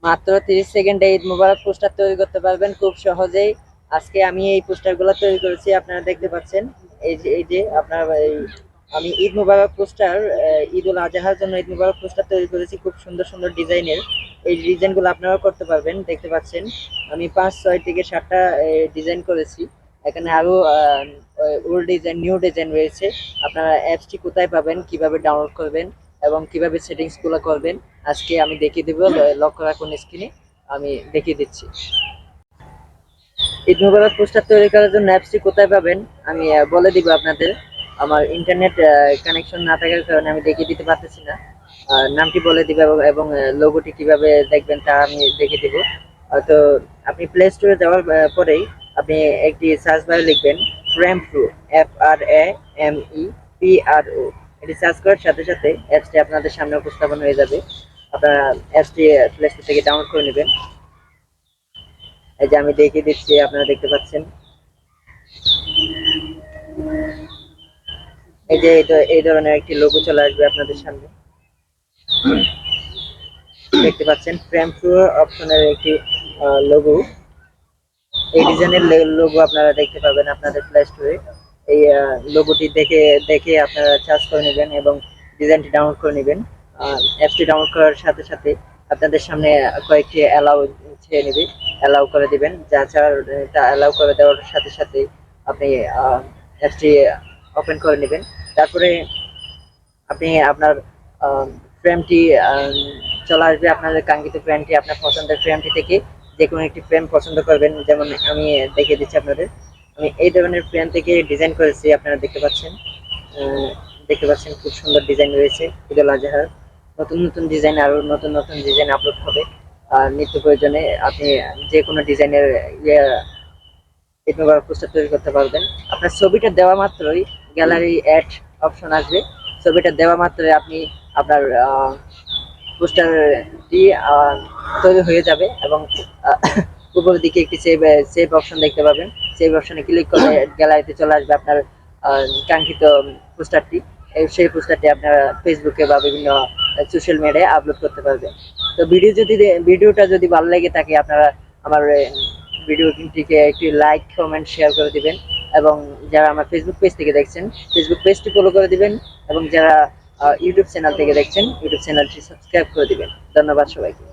মাত্র 30 সেকেন্ডে ঈদ মুবারক পোস্টার তৈরি করতে পারবেন খুব সহজেই। আজকে আমি এই পোস্টারগুলো তৈরি করেছি, আপনারা দেখতে পাচ্ছেন। এই যে আপনার আমি ঈদ মুবারক পোস্টার, ঈদ উল আজহার জন্য ঈদ মুবারক পোস্টার তৈরি করেছি খুব সুন্দর সুন্দর ডিজাইনের। এই ডিজাইনগুলো আপনারাও করতে পারবেন, দেখতে পাচ্ছেন। আমি 5, 6 থেকে 7টা ডিজাইন করেছি। এখানে আরো ওল্ড ডিজাইন, নিউ ডিজাইন রয়েছে। আপনারা অ্যাপসটি কোথায় পাবেন, কিভাবে ডাউনলোড করবেন এবং কিভাবে সেটিংস গুলো করবেন আজকে আমি দেখিয়ে দেবো। লক্ষ্য রাখুন, স্ক্রিনে আমি দেখিয়ে দিচ্ছি। ঈদ মুবারক পোস্টার তৈরি করার জন্য অ্যাপসটি কোথায় পাবেন আমি বলে দিব আপনাদের। আমার ইন্টারনেট কানেকশন না থাকার কারণে আমি দেখিয়ে দিতে পারতেছি না। নামটি বলে দিব এবং লোগোটি কিভাবে দেখবেন তা আমি দেখিয়ে দিব। তো আপনি প্লে স্টোরে যাওয়ার পরেই আপনি একটি সার্চ বারে লিখবেন ফ্রেমপ্রো, FRAMEPRO। এটি সার্চ করার সাথে সাথে অ্যাপসটি আপনাদের সামনে উপস্থাপন হয়ে যাবে। আপনারা অ্যাপসটি প্লে স্টোর থেকে ডাউনলোড করে নেবেন। এই যে আমি দেখিয়ে দিচ্ছি, আপনারা দেখতে পাচ্ছেন। এই যে এই ধরনের একটি লোগো চলে আসবে আপনাদের সামনে, দেখতে পাচ্ছেন। ফ্রেম প্রো অপশনের একটি লোগো, এই ডিজাইনের লোগো আপনারা দেখতে পাবেন আপনাদের প্লে স্টোরে। এই লোগোটি দেখে দেখে আপনারা সার্চ করে নেবেন এবং ডিজাইনটি ডাউনলোড করে নেবেন। অ্যাপসটি ডাউনলোড করার সাথে সাথে আপনাদের সামনে কয়েকটি অ্যালাউ চেয়ে নেবে, অ্যালাউ করে দিবেন। যা তা অ্যালাউ করে দেওয়ার সাথে সাথে আপনি অ্যাপসটি ওপেন করে নেবেন। তারপরে আপনি আপনার ফ্রেমটি চলে আসবে, আপনাদের কাঙ্ক্ষিত ফ্রেমটি, আপনার পছন্দের ফ্রেমটি থেকে যে কোনো একটি ফ্রেম পছন্দ করবেন। যেমন আমি দেখিয়ে দিচ্ছি আপনাদের, আমি এই ধরনের ফ্রেম থেকে ডিজাইন করেছি, আপনারা দেখতে পাচ্ছেন। দেখতে পাচ্ছেন খুব সুন্দর ডিজাইন রয়েছে। ঈদ উল আজহার নতুন নতুন ডিজাইন, আরো নতুন নতুন ডিজাইন আপলোড হবে। আর নিত্য প্রয়োজনে আপনি যে কোনো ডিজাইনের ঈদ মুবারক পোস্টার তৈরি করতে পারবেন। আপনার ছবিটা দেওয়া মাত্রই গ্যালারি অ্যাড অপশন আসবে। ছবিটা দেওয়া মাত্রই আপনি আপনার পোস্টারটি তৈরি হয়ে যাবে এবং উপরের দিকে একটি সেভ সেভ অপশন দেখতে পাবেন। সেভ অপশনে ক্লিক করে গ্যালারিতে চলে আসবে আপনার কাঙ্ক্ষিত পোস্টারটি। সেই পোস্টারটি আপনারা ফেসবুকে বা বিভিন্ন সোশ্যাল মিডিয়ায় আপলোড করতে পারবেন। তো ভিডিওটা যদি ভালো লেগে থাকে, আপনারা আমার ভিডিওটিকে একটি লাইক, কমেন্ট, শেয়ার করে দিবেন। এবং যারা আমার ফেসবুক পেজ থেকে দেখছেন, ফেসবুক পেজটি ফলো করে দিবেন। এবং যারা ইউটিউব চ্যানেল থেকে দেখছেন, ইউটিউব চ্যানেলটি সাবস্ক্রাইব করে দিবেন। ধন্যবাদ সবাইকে।